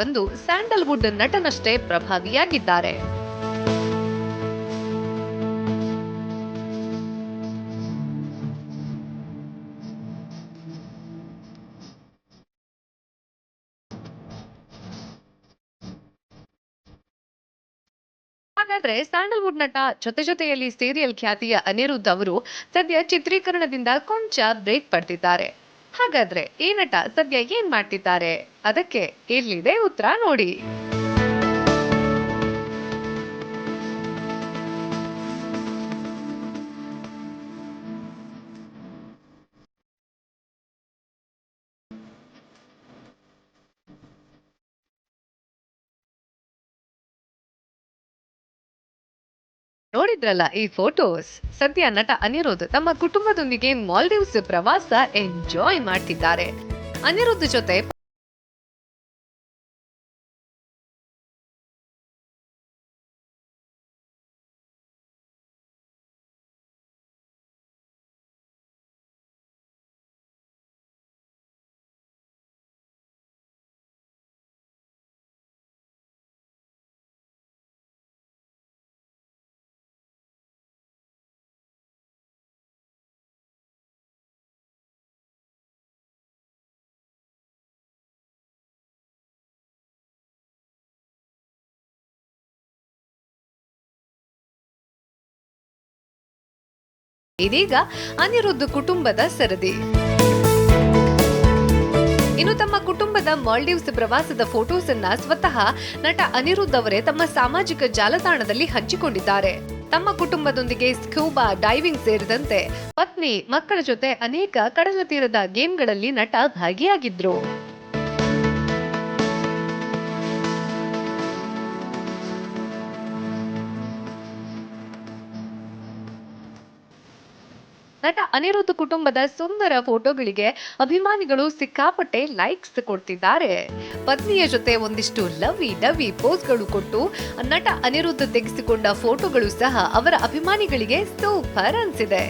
ಬಂದು ಸ್ಯಾಂಡಲ್ವುಡ್ ನಟನಷ್ಟೇ ಪ್ರಭಾವಿಯಾಗಿದ್ದಾರೆ. ಹಾಗಾದ್ರೆ ಸ್ಯಾಂಡಲ್ವುಡ್ ನಟ ಜೊತೆಯಲ್ಲಿ ಸೀರಿಯಲ್ ಖ್ಯಾತಿಯ ಅನಿರುದ್ಧ್ ಅವರು ಸದ್ಯ ಚಿತ್ರೀಕರಣದಿಂದ ಕೊಂಚ ಬ್ರೇಕ್ ಪಡೆದಿದ್ದಾರೆ. ಹಾಗಾದ್ರೆ ಈ ನಟ ಸದ್ಯ ಏನ್ ಮಾಡ್ತಿದ್ದಾರೆ? ಅದಕ್ಕೆ ಇಲ್ಲಿದೆ ಉತ್ತರ ನೋಡಿ. ನೋಡಿದ್ರಲ್ಲ ಈ ಫೋಟೋಸ್. ಸದ್ಯ ನಟ ಅನಿರುದ್ಧ್ ತಮ್ಮ ಕುಟುಂಬದೊಂದಿಗೆ ಮಾಲ್ಡೀವ್ಸ್ ಪ್ರವಾಸ ಎಂಜಾಯ್ ಮಾಡ್ತಿದ್ದಾರೆ. ಅನಿರುದ್ಧ್ ಜೊತೆ ಇದೀಗ ಅನಿರುದ್ಧ್ ಕುಟುಂಬದ ಸರದಿ. ಇನ್ನು ತಮ್ಮ ಕುಟುಂಬದ ಮಾಲ್ಡೀವ್ಸ್ ಪ್ರವಾಸದ ಫೋಟೋಸ್ ಅನ್ನ ಸ್ವತಃ ನಟ ಅನಿರುದ್ಧ್ ಅವರೇ ತಮ್ಮ ಸಾಮಾಜಿಕ ಜಾಲತಾಣದಲ್ಲಿ ಹಂಚಿಕೊಂಡಿದ್ದಾರೆ. ತಮ್ಮ ಕುಟುಂಬದೊಂದಿಗೆ ಸ್ಕೂಬಾ ಡೈವಿಂಗ್ ಸೇರಿದಂತೆ ಪತ್ನಿ, ಮಕ್ಕಳ ಜೊತೆ ಅನೇಕ ಕಡಲ ತೀರದ ಗೇಮ್ಗಳಲ್ಲಿ ನಟ ಭಾಗಿಯಾಗಿದ್ರು. ನಟ ಅನಿರುದ್ಧ್ ಕುಟುಂಬದ ಸುಂದರ ಫೋಟೋಗಳಿಗೆ ಅಭಿಮಾನಿಗಳು ಸಿಕ್ಕಾಪಟ್ಟೆ ಲೈಕ್ಸ್ ಕೊಡ್ತಿದ್ದಾರೆ. ಪತ್ನಿಯ ಜೊತೆ ಒಂದಿಷ್ಟು ಲವಿ ಡವಿ ಪೋಸ್ಗಳು ಕೊಟ್ಟು ನಟ ಅನಿರುದ್ಧ್ ತೆಗೆಸಿಕೊಂಡ ಫೋಟೋಗಳು ಸಹ ಅವರ ಅಭಿಮಾನಿಗಳಿಗೆ ಸೂಪರ್ ಅನ್ಸಿದೆ.